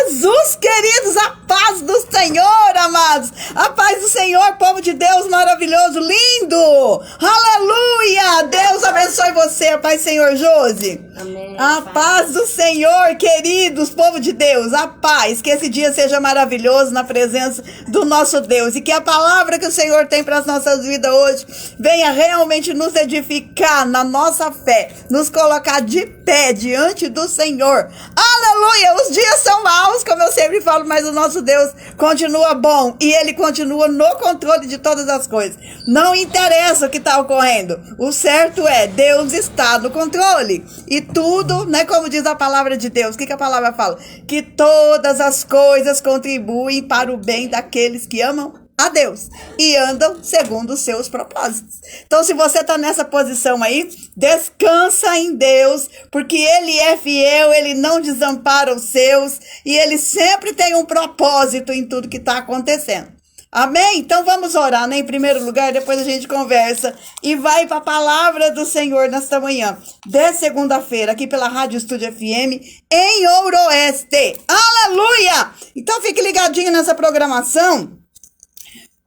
Jesus, queridos, a paz do Senhor, amados. A paz do Senhor, povo de Deus maravilhoso, lindo. Aleluia. Deus abençoe você, a paz do Senhor, Josi. Amém. A paz do Senhor, queridos, povo de Deus, a paz. Que esse dia seja maravilhoso na presença do nosso Deus. E que a palavra que o Senhor tem para as nossas vidas hoje venha realmente nos edificar na nossa fé, nos colocar de pé diante do Senhor. Aleluia! Os dias são maus, como eu sempre falo, mas o nosso Deus continua bom e Ele continua no controle de todas as coisas. Não interessa o que está ocorrendo. O certo é, Deus está no controle. E tudo, né, como diz a palavra de Deus, o que a palavra fala? Que todas as coisas contribuem para o bem daqueles que amam a Deus e andam segundo os seus propósitos. Então, se você está nessa posição aí, descansa em Deus, porque Ele é fiel, Ele não desampara os seus e Ele sempre tem um propósito em tudo que está acontecendo. Amém? Então vamos orar, né? Em primeiro lugar, depois a gente conversa e vai para a palavra do Senhor nesta manhã, de segunda-feira, aqui pela Rádio Estúdio FM, em Ouroeste. Aleluia! Então fique ligadinho nessa programação.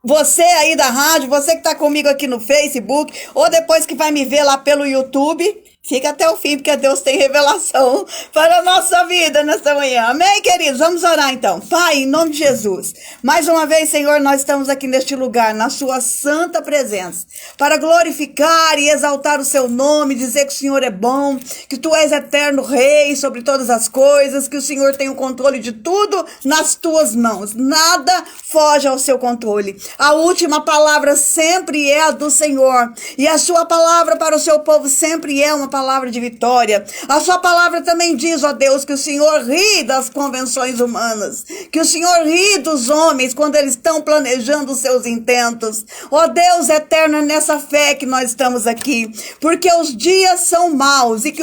Você aí da rádio, você que está comigo aqui no Facebook, ou depois que vai me ver lá pelo YouTube, fica até o fim, porque Deus tem revelação para a nossa vida nesta manhã. Amém, queridos? Vamos orar então. Pai, em nome de Jesus, mais uma vez, Senhor, nós estamos aqui neste lugar, na sua santa presença, para glorificar e exaltar o seu nome, dizer que o Senhor é bom, que tu és eterno Rei sobre todas as coisas, que o Senhor tem o controle de tudo nas tuas mãos. Nada foge ao seu controle. A última palavra sempre é a do Senhor, e a sua palavra para o seu povo sempre é uma palavra de vitória. A sua palavra também diz, ó Deus, que o Senhor ri das convenções humanas, que o Senhor ri dos homens quando eles estão planejando os seus intentos. Ó Deus eterno, é nessa fé que nós estamos aqui, porque os dias são maus e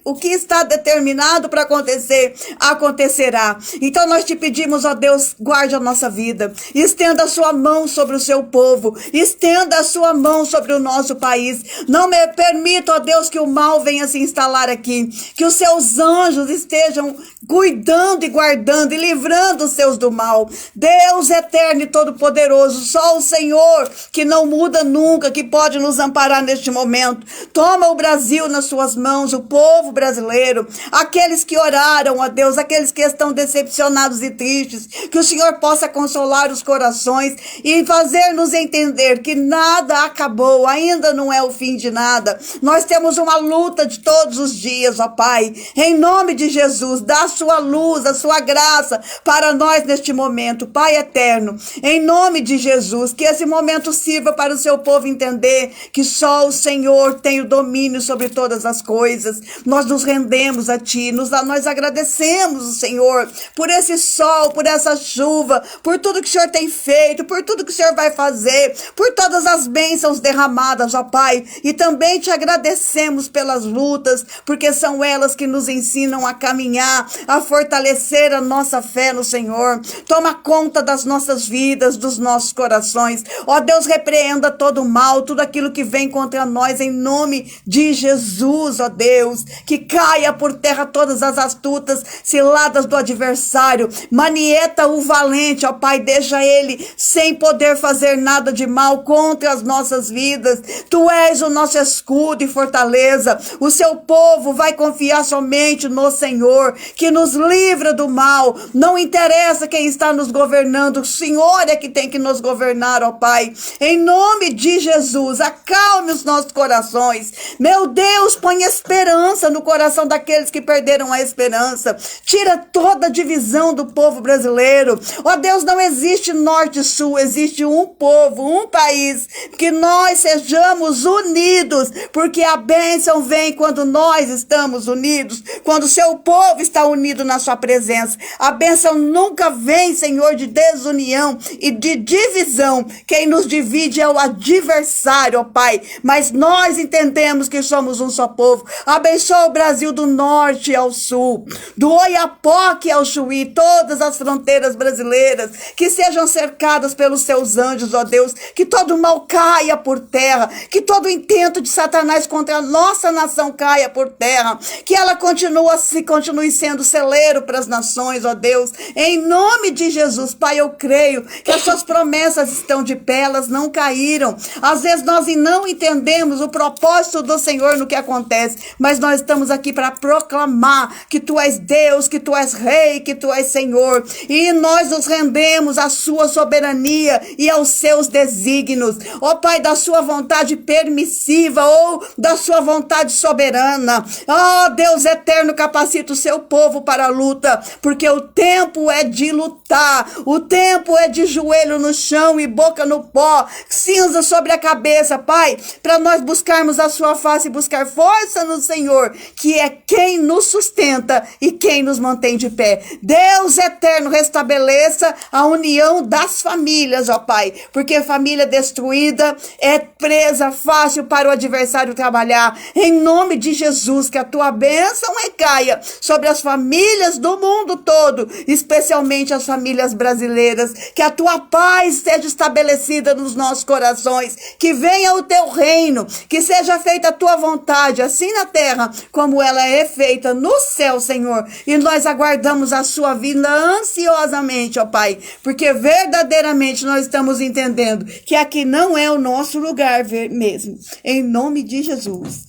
o que está determinado para acontecer, acontecerá. Então nós te pedimos, ó Deus, guarde a nossa vida, estenda a sua mão sobre o seu povo, estenda a sua mão sobre o nosso país. Não me permita, ó Deus, que o mal venha se instalar aqui, que os seus anjos estejam cuidando e guardando e livrando os seus do mal. Deus eterno e todo-poderoso, só o Senhor, que não muda nunca, que pode nos amparar neste momento. Toma o Brasil nas suas mãos, o povo brasileiro, aqueles que oraram, ó Deus, aqueles que estão decepcionados e tristes, que o Senhor possa consolar os corações e fazer-nos entender que nada acabou, ainda não é o fim de nada. Nós temos uma luta de todos os dias, ó Pai. Em nome de Jesus, dá a sua luz, a sua graça para nós neste momento, Pai eterno. Em nome de Jesus, que esse momento sirva para o seu povo entender que só o Senhor tem o domínio sobre todas as coisas. Nós nos rendemos a Ti, nós agradecemos o Senhor por esse sol, por essa chuva, por tudo que o Senhor tem feito, por tudo que o Senhor vai fazer, por todas as bênçãos derramadas, ó Pai. E também te agradecemos pelas lutas, porque são elas que nos ensinam a caminhar, a fortalecer a nossa fé no Senhor. Toma conta das nossas vidas, dos nossos corações. Ó Deus, repreenda todo o mal, tudo aquilo que vem contra nós, em nome de Jesus, ó Deus. Que caia por terra todas as astutas ciladas do adversário. Manieta o valente, ó Pai, deixa ele sem poder fazer nada de mal contra as nossas vidas. Tu és o nosso escudo e fortaleza. O seu povo vai confiar somente no Senhor, que nos livra do mal. Não interessa quem está nos governando, o Senhor é que tem que nos governar, ó Pai. Em nome de Jesus, acalme os nossos corações. Meu Deus, põe esperança no coração daqueles que perderam a esperança. Tira toda a divisão do povo brasileiro. Ó Deus, não existe norte e sul, existe um povo, um país. Que nós sejamos unidos, porque a bênção vem quando nós estamos unidos, quando o seu povo está unido na sua presença. A bênção nunca vem, Senhor, de desunião e de divisão. Quem nos divide é o adversário, ó Pai, mas nós entendemos que somos um só povo. Abençoa o Brasil do norte ao sul, do Oiapoque ao Chuí, todas as fronteiras brasileiras, que sejam cercadas pelos seus anjos, ó Deus, que todo mal caia por terra, que todo intento de Satanás contra nós nossa nação caia por terra, que ela continue sendo celeiro para as nações, ó Deus, em nome de Jesus. Pai, eu creio que as suas promessas estão de pé, elas não caíram. Às vezes nós não entendemos o propósito do Senhor no que acontece, mas nós estamos aqui para proclamar que tu és Deus, que tu és Rei, que tu és Senhor, e nós nos rendemos à sua soberania e aos seus desígnios, ó Pai, da sua vontade permissiva ou da sua vontade soberana. Ó Deus eterno, capacita o seu povo para a luta, porque o tempo é de lutar, o tempo é de joelho no chão e boca no pó, cinza sobre a cabeça, Pai, para nós buscarmos a sua face e buscar força no Senhor, que é quem nos sustenta e quem nos mantém de pé. Deus eterno, restabeleça a união das famílias, ó Pai, porque família destruída é presa fácil para o adversário trabalhar. Em nome de Jesus, que a tua bênção recaia sobre as famílias do mundo todo, especialmente as famílias brasileiras, que a tua paz seja estabelecida nos nossos corações, que venha o teu reino, que seja feita a tua vontade, assim na terra como ela é feita no céu, Senhor, e nós aguardamos a sua vinda ansiosamente, ó Pai, porque verdadeiramente nós estamos entendendo que aqui não é o nosso lugar mesmo, em nome de Jesus.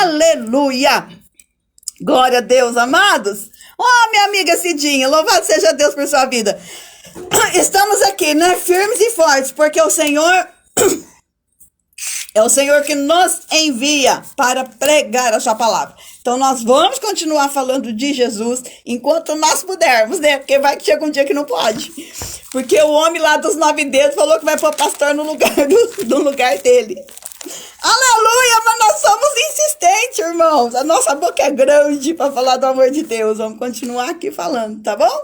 Aleluia! Glória a Deus, amados. Ó, minha amiga Cidinha, louvado seja Deus por sua vida. Estamos aqui, né, firmes e fortes, porque o Senhor é o Senhor que nos envia para pregar a sua palavra. Então nós vamos continuar falando de Jesus enquanto nós pudermos, né? Porque vai que chega um dia que não pode. Porque o homem lá dos 9 dedos falou que vai pôr pastor no lugar do lugar dele. Aleluia, mas nós somos insistentes, irmãos. A nossa boca é grande para falar do amor de Deus. Vamos continuar aqui falando, tá bom?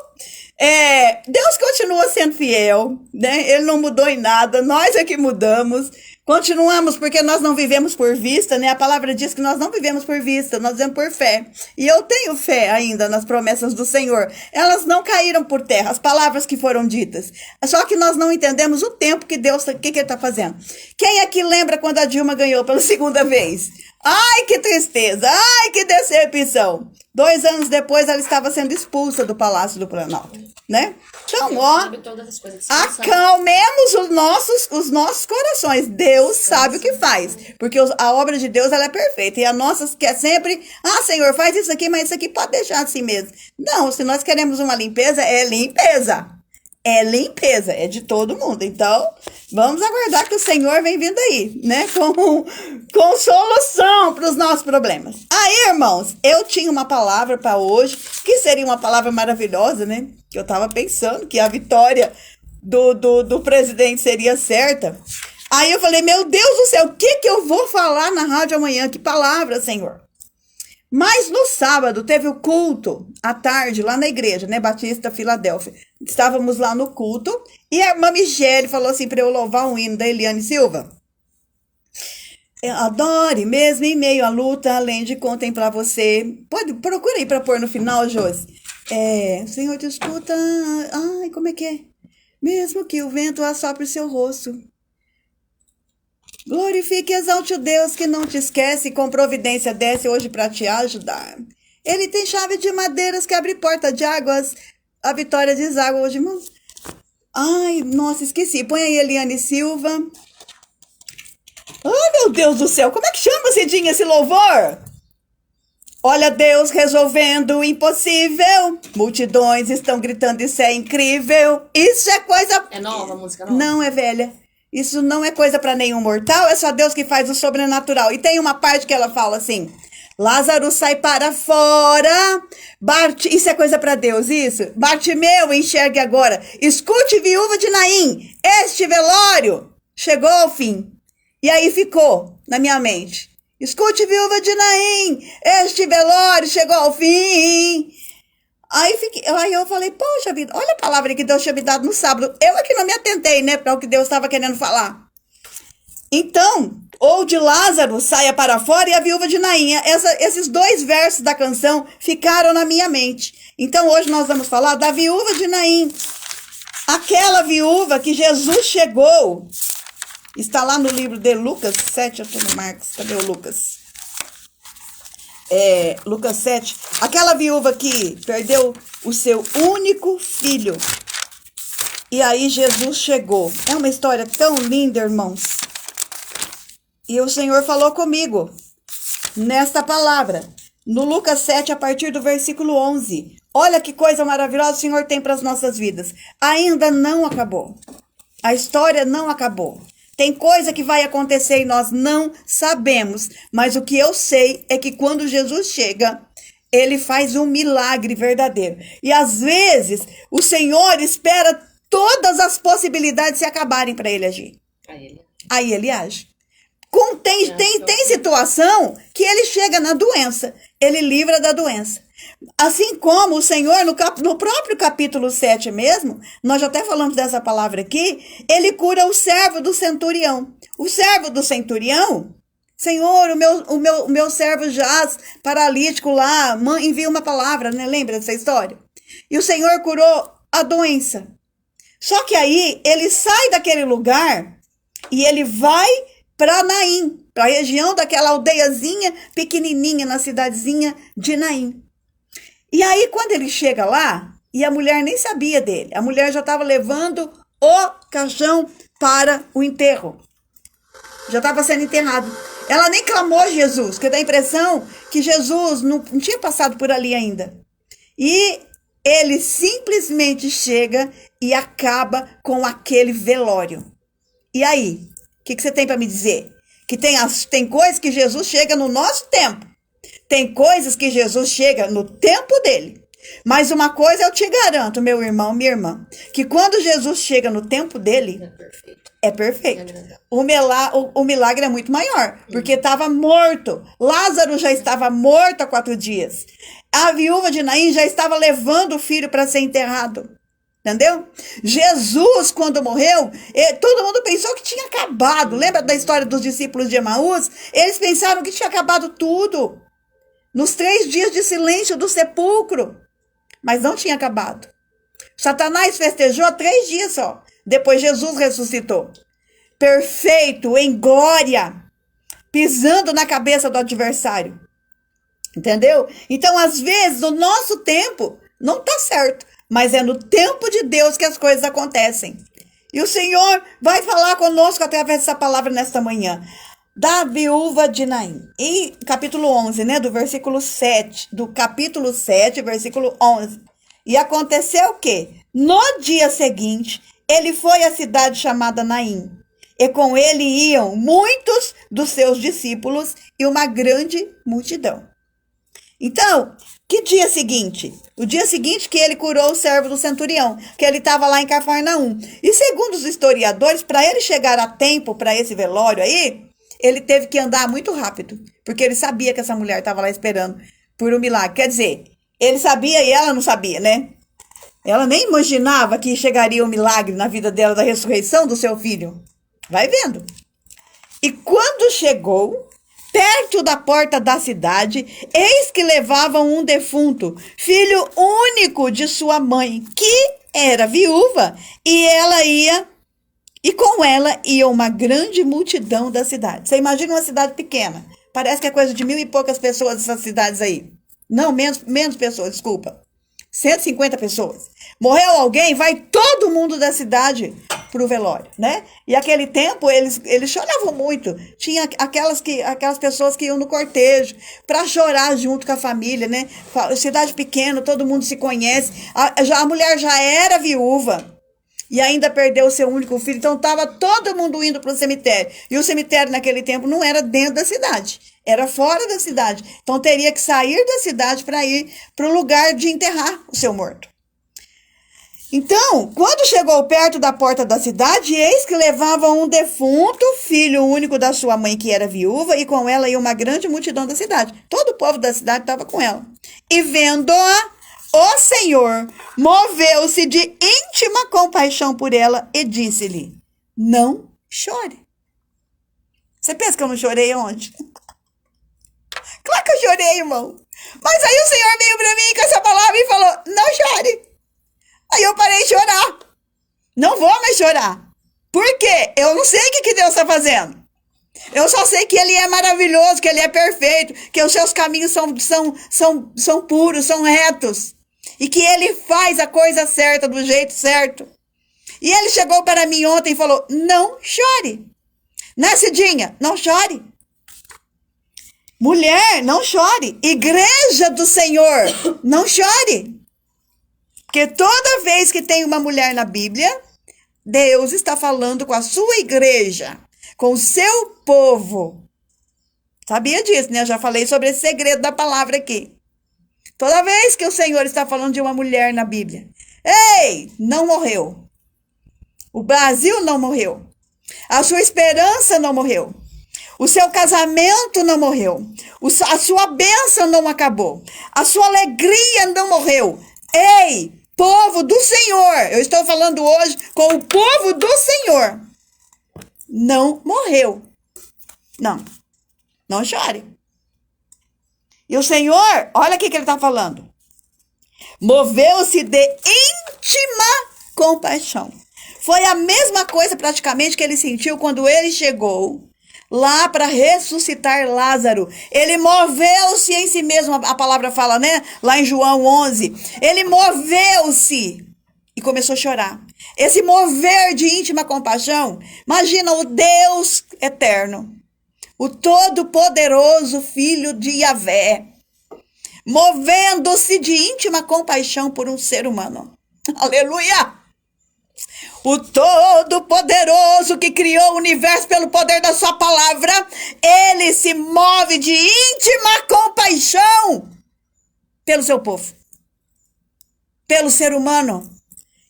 Deus continua sendo fiel, né? Ele não mudou em nada, nós é que mudamos. Continuamos porque nós não vivemos por vista, né? A palavra diz que nós não vivemos por vista, nós vivemos por fé. E eu tenho fé ainda nas promessas do Senhor. Elas não caíram por terra, as palavras que foram ditas. Só que nós não entendemos o tempo que Deus, o que ele está fazendo. Quem aqui lembra quando a Dilma ganhou pela segunda vez? Ai, que tristeza, ai, que decepção. 2 anos depois ela estava sendo expulsa do Palácio do Planalto, né? Então, ó, acalmemos os nossos corações. Deus sabe o que faz, porque a obra de Deus ela é perfeita, e a nossa que é sempre, Senhor, faz isso aqui, mas isso aqui pode deixar assim mesmo. Não, se nós queremos uma limpeza, é limpeza. É limpeza, é de todo mundo. Então, vamos aguardar que o Senhor vem vindo aí, né? Com solução para os nossos problemas. Aí, irmãos, eu tinha uma palavra para hoje, que seria uma palavra maravilhosa, né? Que eu estava pensando que a vitória do presidente seria certa. Aí eu falei, meu Deus do céu, o que eu vou falar na rádio amanhã? Que palavra, Senhor? Mas no sábado teve o culto à tarde lá na igreja, né, Batista Filadélfia. Estávamos lá no culto e a irmã Michele falou assim para eu louvar um hino da Eliane Silva. Adore mesmo em meio à luta, além de contemplar você. Procura aí para pôr no final, Josi. Senhor te escuta. Ai, como é que é? Mesmo que o vento assopre o seu rosto. Glorifique e exalte o Deus que não te esquece e com providência desce hoje para te ajudar. Ele tem chave de madeiras que abre porta de águas. A vitória diz água hoje, irmãos. Ai, nossa, esqueci. Põe aí Eliane Silva. Ai, meu Deus do céu. Como é que chama, Cidinha, esse louvor? Olha Deus resolvendo o impossível. Multidões estão gritando, isso é incrível. Isso é coisa... É nova a música, nova? Não, é velha. Isso não é coisa para nenhum mortal, é só Deus que faz o sobrenatural. E tem uma parte que ela fala assim, Lázaro sai para fora, isso é coisa para Deus, isso. Bartimeu, enxergue agora. Escute, viúva de Naim, este velório chegou ao fim. E aí ficou na minha mente. Escute, viúva de Naim, este velório chegou ao fim. Aí eu falei, poxa vida, olha a palavra que Deus tinha me dado no sábado. Eu aqui não me atentei, né, para o que Deus estava querendo falar. Então, ou de Lázaro saia para fora e a viúva de Naim. Esses 2 versos da canção ficaram na minha mente. Então, hoje nós vamos falar da viúva de Naim. Aquela viúva que Jesus chegou. Está lá no livro de Lucas 7, eu estou no Marcos, cadê o Lucas? Lucas 7, aquela viúva que perdeu o seu único filho. E aí Jesus chegou. É uma história tão linda, irmãos. E o Senhor falou comigo nesta palavra, no Lucas 7, a partir do versículo 11. Olha que coisa maravilhosa o Senhor tem para as nossas vidas. Ainda não acabou. A história não acabou. Tem coisa que vai acontecer e nós não sabemos. Mas o que eu sei é que quando Jesus chega, ele faz um milagre verdadeiro. E às vezes o Senhor espera todas as possibilidades se acabarem para ele agir. Aí ele age. Tem situação que ele chega na doença, ele livra da doença. Assim como o Senhor, no próprio capítulo 7 mesmo, nós já até falamos dessa palavra aqui, ele cura o servo do centurião. O servo do centurião, Senhor, o meu servo jaz paralítico lá, envia uma palavra, né? Lembra dessa história? E o Senhor curou a doença. Só que aí ele sai daquele lugar e ele vai para Naim, para a região daquela aldeiazinha pequenininha, na cidadezinha de Naim. E aí, quando ele chega lá, e a mulher nem sabia dele, a mulher já estava levando o caixão para o enterro. Já estava sendo enterrado. Ela nem clamou Jesus, porque dá a impressão que Jesus não tinha passado por ali ainda. E ele simplesmente chega e acaba com aquele velório. E aí? O que você tem para me dizer? Que tem coisas que Jesus chega no nosso tempo. Tem coisas que Jesus chega no tempo dele. Mas uma coisa eu te garanto, meu irmão, minha irmã, que quando Jesus chega no tempo dele, é perfeito. O milagre é muito maior, porque estava morto. Lázaro já estava morto há 4 dias. A viúva de Naim já estava levando o filho para ser enterrado. Entendeu? Jesus, quando morreu, todo mundo pensou que tinha acabado. Lembra da história dos discípulos de Emaús? Eles pensaram que tinha acabado tudo. Nos 3 dias de silêncio do sepulcro. Mas não tinha acabado. Satanás festejou 3 dias só. Depois Jesus ressuscitou. Perfeito, em glória. Pisando na cabeça do adversário. Entendeu? Então, às vezes, no nosso tempo, não está certo. Mas é no tempo de Deus que as coisas acontecem. E o Senhor vai falar conosco através dessa palavra nesta manhã. Da viúva de Naim. Em capítulo 11, né? Do versículo 7. Do capítulo 7, versículo 11. E aconteceu o quê? No dia seguinte, ele foi à cidade chamada Naim. E com ele iam muitos dos seus discípulos e uma grande multidão. Então, que dia seguinte? O dia seguinte que ele curou o servo do centurião, que ele estava lá em Cafarnaum. E segundo os historiadores, para ele chegar a tempo para esse velório aí, ele teve que andar muito rápido, porque ele sabia que essa mulher estava lá esperando por um milagre. Quer dizer, ele sabia e ela não sabia, né? Ela nem imaginava que chegaria um milagre na vida dela da ressurreição do seu filho. Vai vendo. E quando chegou perto da porta da cidade, eis que levavam um defunto, filho único de sua mãe, que era viúva, e com ela ia uma grande multidão da cidade. Você imagina uma cidade pequena, parece que é coisa de 1000 e poucas pessoas essas cidades aí. Não, menos pessoas, desculpa. 150 pessoas. Morreu alguém, vai todo mundo da cidade pro velório, né? E aquele tempo eles choravam muito. Tinha aquelas pessoas que iam no cortejo para chorar junto com a família, né? Cidade pequena, todo mundo se conhece. A mulher já era viúva e ainda perdeu o seu único filho, então estava todo mundo indo para o cemitério. E o cemitério naquele tempo não era dentro da cidade, era fora da cidade. Então teria que sair da cidade para ir para o lugar de enterrar o seu morto. Então, quando chegou perto da porta da cidade, eis que levavam um defunto, filho único da sua mãe, que era viúva, e com ela ia uma grande multidão da cidade. Todo o povo da cidade estava com ela. E vendo-a, o Senhor moveu-se de íntima compaixão por ela e disse-lhe: não chore. Você pensa que eu não chorei ontem? Claro que eu chorei, irmão. Mas aí o Senhor veio para mim com essa palavra e falou: não chore. Aí eu parei de chorar. Não vou mais chorar. Por quê? Eu não sei o que Deus está fazendo. Eu só sei que ele é maravilhoso, que ele é perfeito, que os seus caminhos são puros, são retos. E que ele faz a coisa certa, do jeito certo. E ele chegou para mim ontem e falou, não chore. Né, Cidinha? Não chore. Mulher, não chore. Igreja do Senhor, não chore. Porque toda vez que tem uma mulher na Bíblia, Deus está falando com a sua igreja, com o seu povo. Sabia disso, né? Eu já falei sobre esse segredo da palavra aqui. Toda vez que o Senhor está falando de uma mulher na Bíblia, ei, não morreu. O Brasil não morreu. A sua esperança não morreu. O seu casamento não morreu. A sua bênção não acabou. A sua alegria não morreu. Ei, povo do Senhor, eu estou falando hoje com o povo do Senhor. Não morreu. Não chore. E o Senhor, olha o que ele está falando. Moveu-se de íntima compaixão. Foi a mesma coisa praticamente que ele sentiu quando ele chegou lá para ressuscitar Lázaro. Ele moveu-se em si mesmo, a palavra fala, né? Lá em João 11. Ele moveu-se e começou a chorar. Esse mover de íntima compaixão, imagina o Deus eterno, o todo-poderoso Filho de Yahvé, movendo-se de íntima compaixão por um ser humano. Aleluia! O Todo-Poderoso que criou o universo pelo poder da sua palavra, ele se move de íntima compaixão pelo seu povo, pelo ser humano.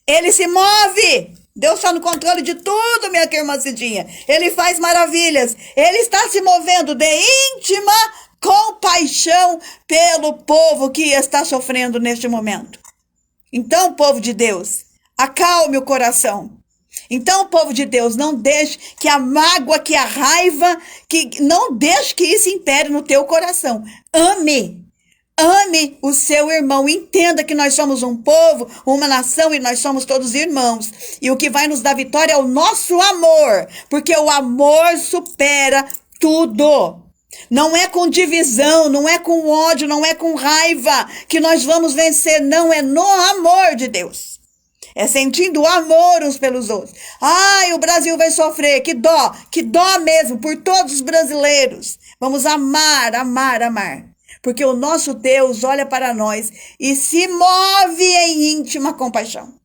Ele se move. Deus está no controle de tudo, minha irmã Cidinha. Ele faz maravilhas. Ele está se movendo de íntima compaixão pelo povo que está sofrendo neste momento. Então, povo de Deus, acalme o coração. Então, povo de Deus, não deixe que a mágoa, que a raiva, não deixe que isso impere no teu coração. Ame o seu irmão. Entenda que nós somos um povo, uma nação e nós somos todos irmãos. E o que vai nos dar vitória é o nosso amor. Porque o amor supera tudo. Não é com divisão, não é com ódio, não é com raiva que nós vamos vencer. Não, é no amor de Deus. É sentindo amor uns pelos outros. Ai, o Brasil vai sofrer, que dó mesmo por todos os brasileiros. Vamos amar. Porque o nosso Deus olha para nós e se move em íntima compaixão.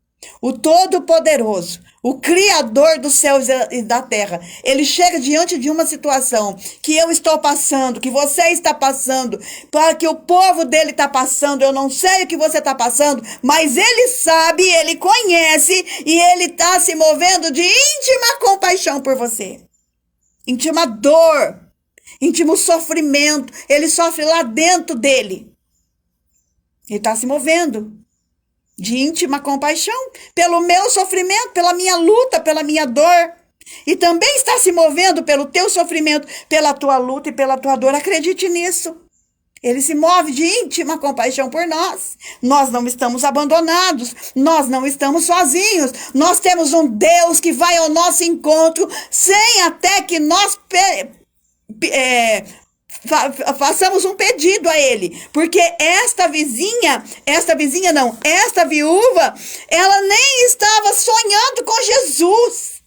O Todo-Poderoso, o Criador dos céus e da terra, ele chega diante de uma situação que eu estou passando, que você está passando, para que o povo dele está passando. Eu não sei o que você está passando, mas ele sabe, ele conhece e ele está se movendo de íntima compaixão por você. Íntima dor, íntimo sofrimento, ele sofre lá dentro dele. Ele está se movendo de íntima compaixão pelo meu sofrimento, pela minha luta, pela minha dor. E também está se movendo pelo teu sofrimento, pela tua luta e pela tua dor. Acredite nisso. Ele se move de íntima compaixão por nós. Nós não estamos abandonados. Nós não estamos sozinhos. Nós temos um Deus que vai ao nosso encontro sem até que nós façamos um pedido a ele, porque esta viúva, ela nem estava sonhando com Jesus,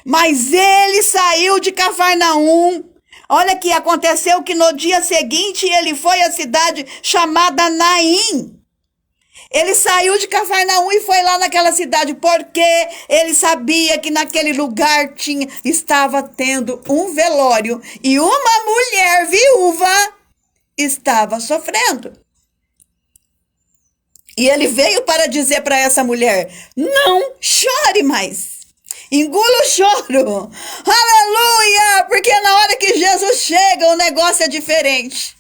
mas ele saiu de Cafarnaum. Olha que aconteceu que no dia seguinte ele foi à cidade chamada Naim. Ele saiu de Cafarnaum e foi lá naquela cidade, porque ele sabia que naquele lugar estava tendo um velório e uma mulher viúva estava sofrendo. E ele veio para dizer para essa mulher, não chore mais. Engula o choro. Aleluia! Porque na hora que Jesus chega, o negócio é diferente.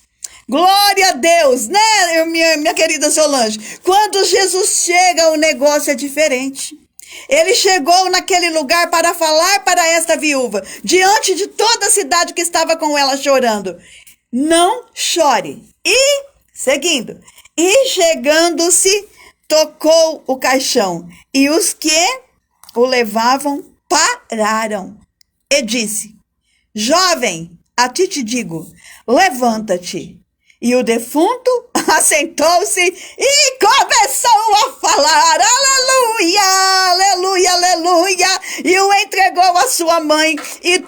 Glória a Deus, né, minha querida Solange? Quando Jesus chega, o negócio é diferente. Ele chegou naquele lugar para falar para esta viúva, diante de toda a cidade que estava com ela chorando. Não chore. E, seguindo, e chegando-se, tocou o caixão. E os que o levavam pararam. E disse, Jovem, a ti te digo, levanta-te. E o defunto assentou-se e começou a falar, aleluia, aleluia, aleluia, e o entregou à sua mãe, e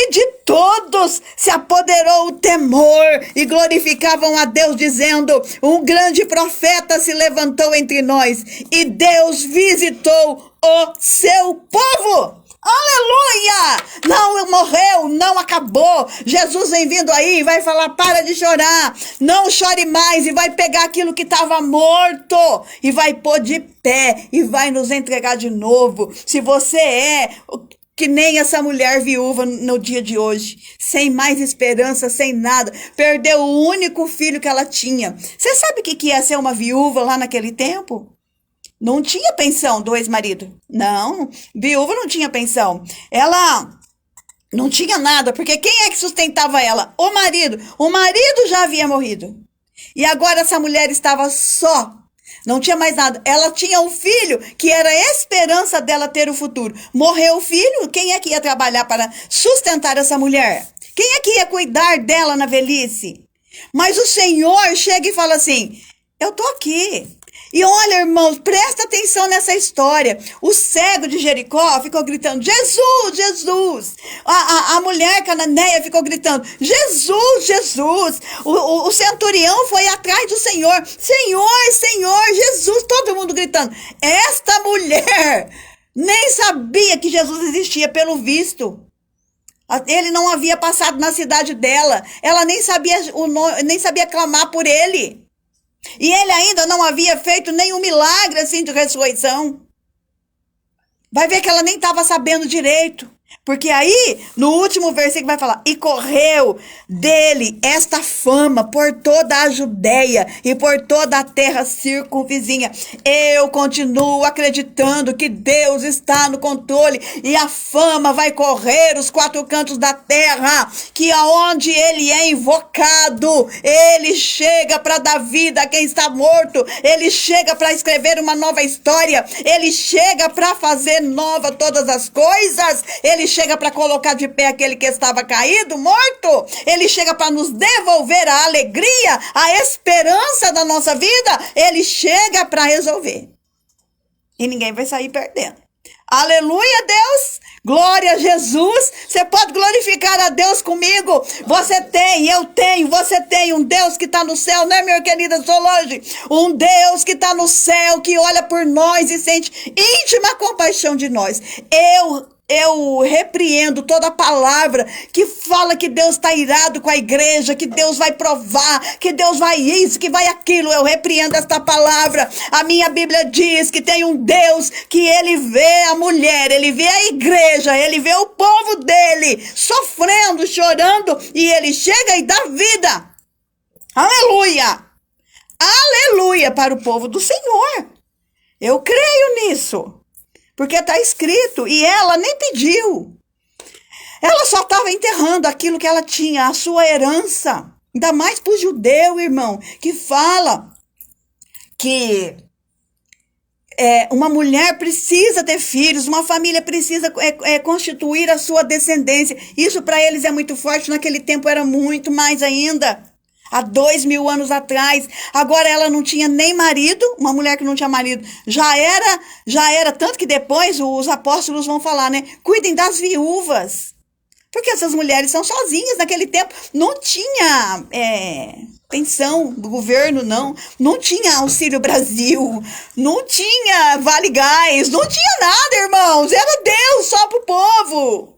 de todos se apoderou o temor, e glorificavam a Deus, dizendo, um grande profeta se levantou entre nós, e Deus visitou o seu povo. Aleluia! Não morreu, não acabou. Jesus vem vindo aí e vai falar, para de chorar, não chore mais, e vai pegar aquilo que estava morto e vai pôr de pé e vai nos entregar de novo. Se você é que nem essa mulher viúva no dia de hoje, sem mais esperança, sem nada, perdeu o único filho que ela tinha. Você sabe o que ia ser uma viúva lá naquele tempo? Não tinha pensão do ex-marido. Não, viúva não tinha pensão. Ela não tinha nada, porque quem é que sustentava ela? O marido. O marido já havia morrido. E agora essa mulher estava só. Não tinha mais nada. Ela tinha um filho que era a esperança dela ter o futuro. Morreu o filho, quem é que ia trabalhar para sustentar essa mulher? Quem é que ia cuidar dela na velhice? Mas o Senhor chega e fala assim, eu tô aqui. E olha, irmãos, presta atenção nessa história. O cego de Jericó ficou gritando, Jesus, Jesus. A mulher cananeia ficou gritando, Jesus, Jesus. O centurião foi atrás do Senhor, Senhor, Senhor, Jesus. Todo mundo gritando. Esta mulher nem sabia que Jesus existia, pelo visto. Ele não havia passado na cidade dela. Ela nem sabia nem sabia clamar por ele. E ele ainda não havia feito nenhum milagre assim de ressurreição. Vai ver que ela nem estava sabendo direito. Porque aí, no último versículo vai falar, e correu dele esta fama por toda a Judéia e por toda a terra circunvizinha. Eu continuo acreditando que Deus está no controle e a fama vai correr os quatro cantos da terra, que aonde ele é invocado, ele chega para dar vida a quem está morto, ele chega para escrever uma nova história, ele chega para fazer nova todas as coisas, ele chega para colocar de pé aquele que estava caído, morto. Ele chega para nos devolver a alegria, a esperança da nossa vida. Ele chega para resolver. E ninguém vai sair perdendo. Aleluia, Deus. Glória a Jesus. Você pode glorificar a Deus comigo. Você tem, eu tenho, você tem um Deus que está no céu, né, minha querida Solange? Um Deus que está no céu, que olha por nós e sente íntima compaixão de nós. Eu repreendo toda palavra que fala que Deus está irado com a igreja, que Deus vai provar, que Deus vai isso, que vai aquilo. Eu repreendo esta palavra. A minha Bíblia diz que tem um Deus que ele vê a mulher, ele vê a igreja, ele vê o povo dele sofrendo, chorando, e ele chega e dá vida. Aleluia! Aleluia para o povo do Senhor. Eu creio nisso. Porque está escrito, e ela nem pediu. Ela só estava enterrando aquilo que ela tinha, a sua herança. Ainda mais para o judeu, irmão, que fala que uma mulher precisa ter filhos, uma família precisa constituir a sua descendência. Isso para eles é muito forte, naquele tempo era muito mais ainda. Há 2000 anos atrás. Agora ela não tinha nem marido, uma mulher que não tinha marido. Já era, tanto que depois os apóstolos vão falar, né? Cuidem das viúvas. Porque essas mulheres são sozinhas. Naquele tempo não tinha pensão do governo, não. Não tinha Auxílio Brasil. Não tinha Vale Gás. Não tinha nada, irmãos. Era Deus só pro povo.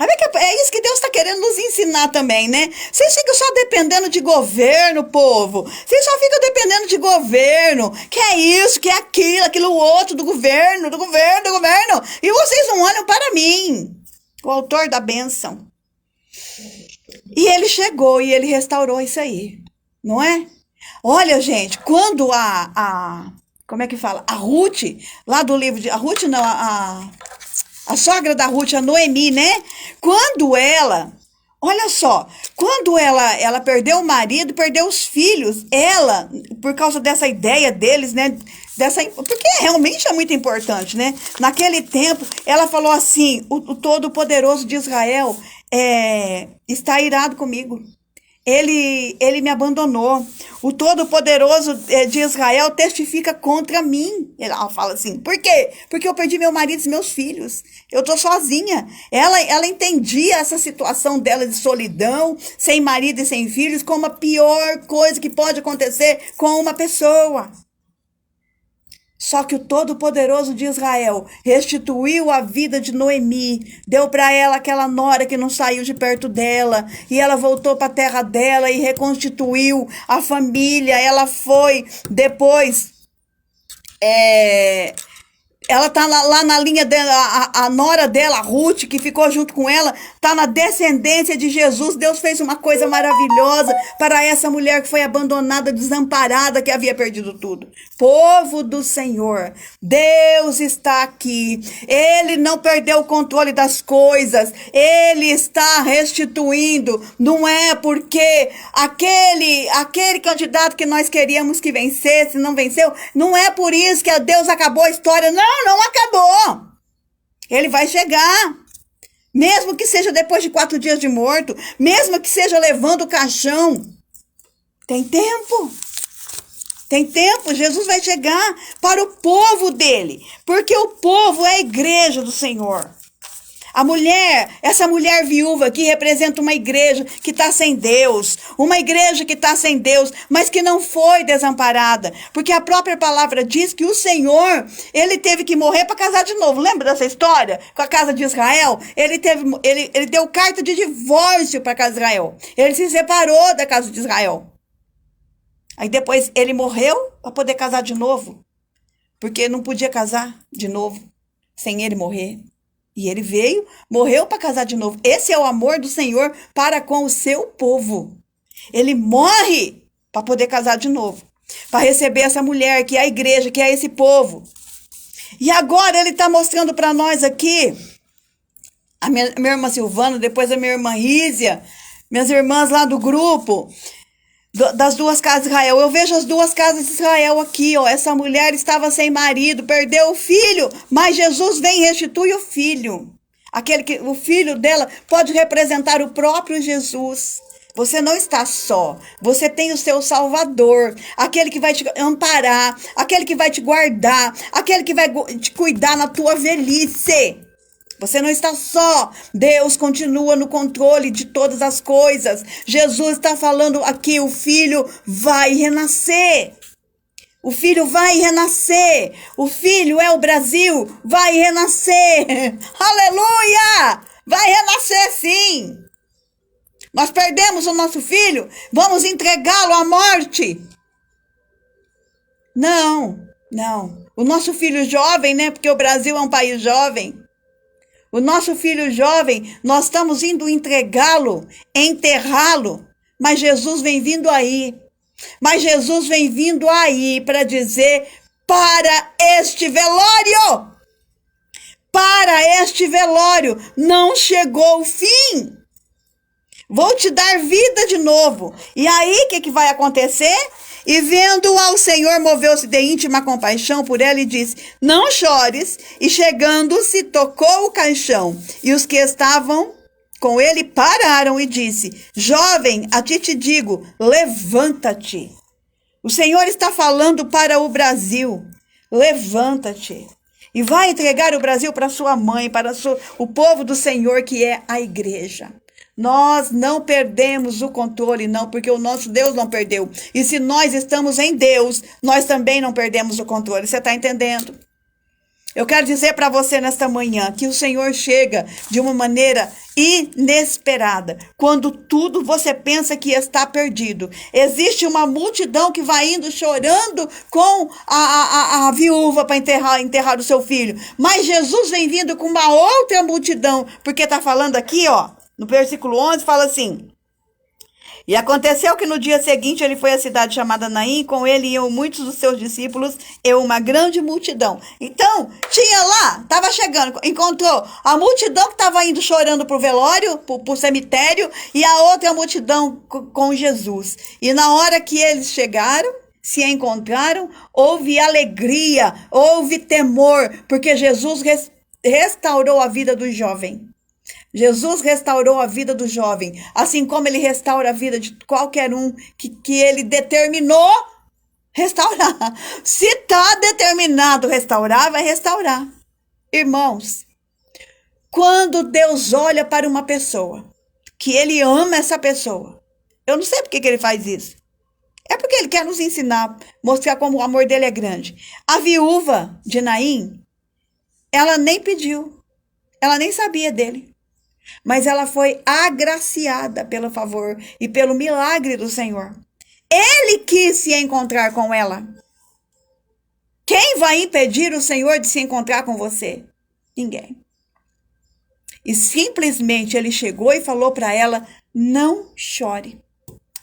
É isso que Deus está querendo nos ensinar também, né? Vocês ficam só dependendo de governo, povo. Vocês só ficam dependendo de governo. Que é isso, que é aquilo outro do governo. E vocês não olham para mim, o autor da bênção. E ele chegou e ele restaurou isso aí, não é? Olha, gente, quando como é que fala? A Ruth, lá do livro de... A Ruth não, a sogra da Ruth, a Noemi, né? Quando ela, olha só, quando ela perdeu o marido, perdeu os filhos, ela, por causa dessa ideia deles, né? Porque realmente é muito importante, né? Naquele tempo, ela falou assim, o Todo-Poderoso de Israel está irado comigo. Ele me abandonou. O Todo-Poderoso de Israel testifica contra mim. Ela fala assim, por quê? Porque eu perdi meu marido e meus filhos. Eu tô sozinha. Ela entendia essa situação dela de solidão, sem marido e sem filhos, como a pior coisa que pode acontecer com uma pessoa. Só que o Todo-Poderoso de Israel restituiu a vida de Noemi, deu para ela aquela nora que não saiu de perto dela, e ela voltou para a terra dela e reconstituiu a família. Ela foi depois, ela tá lá na linha dela, a nora dela, a Ruth, que ficou junto com ela, tá na descendência de Jesus. Deus fez uma coisa maravilhosa para essa mulher que foi abandonada, desamparada, que havia perdido tudo. Povo do Senhor, Deus está aqui. Ele não perdeu o controle das coisas. Ele está restituindo. Não é porque aquele candidato que nós queríamos que vencesse, não venceu. Não é por isso que Deus acabou a história. Não acabou. Ele vai chegar. Mesmo que seja depois de 4 dias de morto. Mesmo que seja levando o caixão. Tem tempo. Tem tempo. Jesus vai chegar para o povo dele. Porque o povo é a igreja do Senhor. Essa mulher viúva aqui representa uma igreja que está sem Deus. Uma igreja que está sem Deus, mas que não foi desamparada. Porque a própria palavra diz que o Senhor, ele teve que morrer para casar de novo. Lembra dessa história? Com a casa de Israel? Ele deu carta de divórcio para a casa de Israel. Ele se separou da casa de Israel. Aí depois ele morreu para poder casar de novo. Porque não podia casar de novo sem ele morrer. E ele veio, morreu para casar de novo. Esse é o amor do Senhor para com o seu povo. Ele morre para poder casar de novo. Para receber essa mulher, que é a igreja, que é esse povo. E agora ele está mostrando para nós aqui, a minha irmã Silvana, depois a minha irmã Rízia, minhas irmãs lá do grupo, das 2 casas de Israel. Eu vejo as 2 casas de Israel aqui, ó. Essa mulher estava sem marido, perdeu o filho, mas Jesus vem e restitui o filho. O filho dela pode representar o próprio Jesus. Você não está só. Você tem o seu Salvador, aquele que vai te amparar, aquele que vai te guardar, aquele que vai te cuidar na tua velhice. Você não está só. Deus continua no controle de todas as coisas. Jesus está falando aqui, o filho vai renascer. O filho vai renascer. O filho é o Brasil, vai renascer. Aleluia! Vai renascer sim. Nós perdemos o nosso filho, vamos entregá-lo à morte. Não. O nosso filho jovem, né? Porque o Brasil é um país jovem. O nosso filho jovem, nós estamos indo entregá-lo, enterrá-lo, mas Jesus vem vindo aí. Mas Jesus vem vindo aí para dizer, para este velório, não chegou o fim. Vou te dar vida de novo. E aí, o que vai acontecer? E vendo ao Senhor, moveu-se de íntima compaixão por ela e disse, não chores. E chegando-se, tocou o caixão. E os que estavam com ele pararam e disse, jovem, a ti te digo, levanta-te. O Senhor está falando para o Brasil, levanta-te. E vai entregar o Brasil para sua mãe, para o povo do Senhor, que é a igreja. Nós não perdemos o controle, não, porque o nosso Deus não perdeu. E se nós estamos em Deus, nós também não perdemos o controle. Você está entendendo? Eu quero dizer para você nesta manhã que o Senhor chega de uma maneira inesperada. Quando tudo você pensa que está perdido. Existe uma multidão que vai indo chorando com a viúva para enterrar o seu filho. Mas Jesus vem vindo com uma outra multidão. Porque está falando aqui, ó. No versículo 11 fala assim, e aconteceu que no dia seguinte ele foi à cidade chamada Naim, com ele iam muitos dos seus discípulos e uma grande multidão. Então, tinha lá, estava chegando, encontrou a multidão que estava indo chorando para o velório, para o cemitério, e a outra multidão com Jesus. E na hora que eles chegaram, se encontraram, houve alegria, houve temor, porque Jesus restaurou a vida do jovem. Jesus restaurou a vida do jovem, assim como ele restaura a vida de qualquer um que ele determinou restaurar. Se está determinado restaurar, vai restaurar. Irmãos, quando Deus olha para uma pessoa, que ele ama essa pessoa, eu não sei por que ele faz isso. É porque ele quer nos ensinar, mostrar como o amor dele é grande. A viúva de Naim, ela nem pediu, ela nem sabia dele. Mas ela foi agraciada pelo favor e pelo milagre do Senhor. Ele quis se encontrar com ela. Quem vai impedir o Senhor de se encontrar com você? Ninguém. E simplesmente ele chegou e falou para ela: não chore.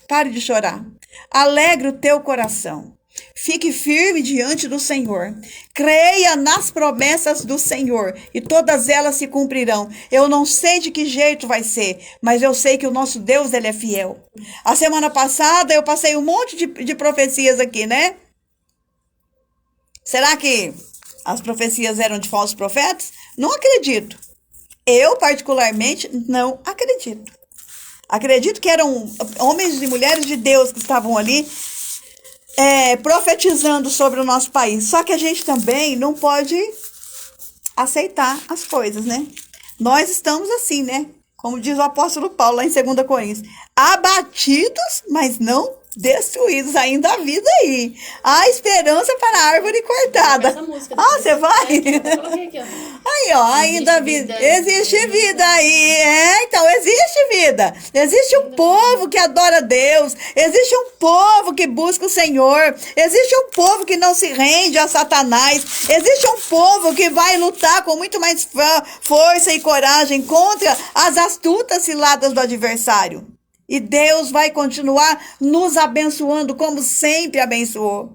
Pare de chorar. Alegre o teu coração. Fique firme diante do Senhor. Creia nas promessas do Senhor e todas elas se cumprirão. Eu não sei de que jeito vai ser, mas eu sei que o nosso Deus, ele é fiel. A semana passada eu passei um monte de profecias aqui, né? Será que as profecias eram de falsos profetas? Não acredito. Eu, particularmente, não acredito. Acredito que eram homens e mulheres de Deus que estavam ali profetizando sobre o nosso país. Só que a gente também não pode aceitar as coisas, né? Nós estamos assim, né? Como diz o apóstolo Paulo lá em 2 Coríntios. Abatidos, mas não destruídos. Ainda há vida aí. Há esperança para a árvore cortada. Você vai? Aí, ó, ainda vida. Existe vida aí. Então, existe vida. Existe um povo que adora Deus. Existe um povo que busca o Senhor. Existe um povo que não se rende a Satanás. Existe um povo que vai lutar com muito mais força e coragem contra as astutas ciladas do adversário. E Deus vai continuar nos abençoando como sempre abençoou.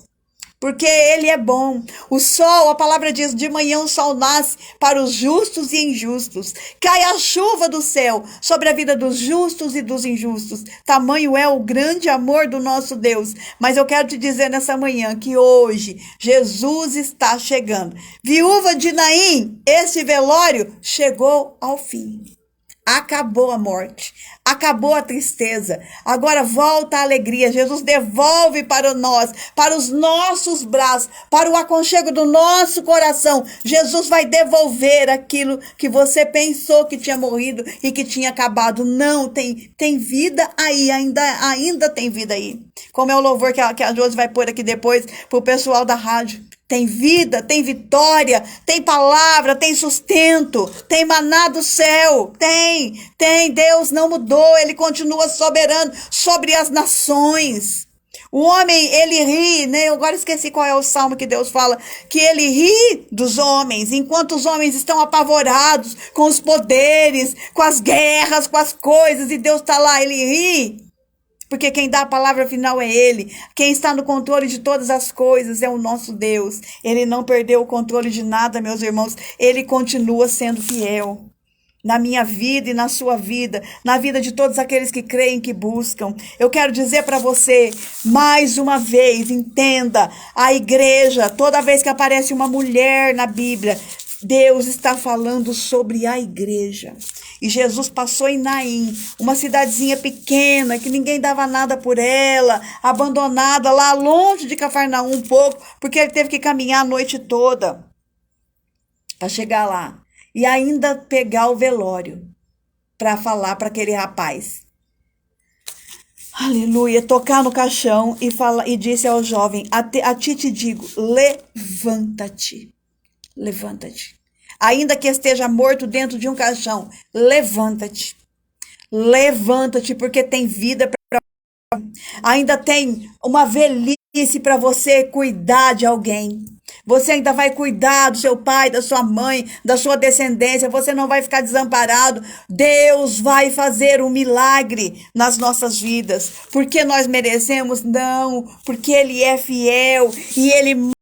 Porque Ele é bom. O sol, a palavra diz, de manhã o sol nasce para os justos e injustos. Cai a chuva do céu sobre a vida dos justos e dos injustos. Tamanho é o grande amor do nosso Deus. Mas eu quero te dizer nessa manhã que hoje Jesus está chegando. Viúva de Naim, esse velório chegou ao fim. Acabou a morte, acabou a tristeza, agora volta a alegria. Jesus devolve para nós, para os nossos braços, para o aconchego do nosso coração. Jesus vai devolver aquilo que você pensou que tinha morrido e que tinha acabado. Não, tem vida aí, ainda tem vida aí. Como é o louvor que a Josi vai pôr aqui depois para o pessoal da rádio. Tem vida, tem vitória, tem palavra, tem sustento, tem maná do céu, tem. Deus não mudou, Ele continua soberano sobre as nações. O homem, ele ri, né? Eu agora esqueci qual é o salmo que Deus fala, que ele ri dos homens, enquanto os homens estão apavorados com os poderes, com as guerras, com as coisas, e Deus está lá, ele ri. Porque quem dá a palavra final é Ele. Quem está no controle de todas as coisas é o nosso Deus. Ele não perdeu o controle de nada, meus irmãos. Ele continua sendo fiel. Na minha vida e na sua vida. Na vida de todos aqueles que creem, que buscam. Eu quero dizer para você, mais uma vez, entenda. A igreja, toda vez que aparece uma mulher na Bíblia, Deus está falando sobre a igreja. E Jesus passou em Naim, uma cidadezinha pequena, que ninguém dava nada por ela, abandonada lá longe de Cafarnaum um pouco, porque ele teve que caminhar a noite toda para chegar lá. E ainda pegar o velório para falar para aquele rapaz. Aleluia, tocar no caixão e disse ao jovem, a ti te digo, levanta-te. Levanta-te. Ainda que esteja morto dentro de um caixão, levanta-te. Levanta-te, porque tem vida para. Ainda tem uma velhice para você cuidar de alguém. Você ainda vai cuidar do seu pai, da sua mãe, da sua descendência. Você não vai ficar desamparado. Deus vai fazer um milagre nas nossas vidas. Porque nós merecemos? Não. Porque Ele é fiel e Ele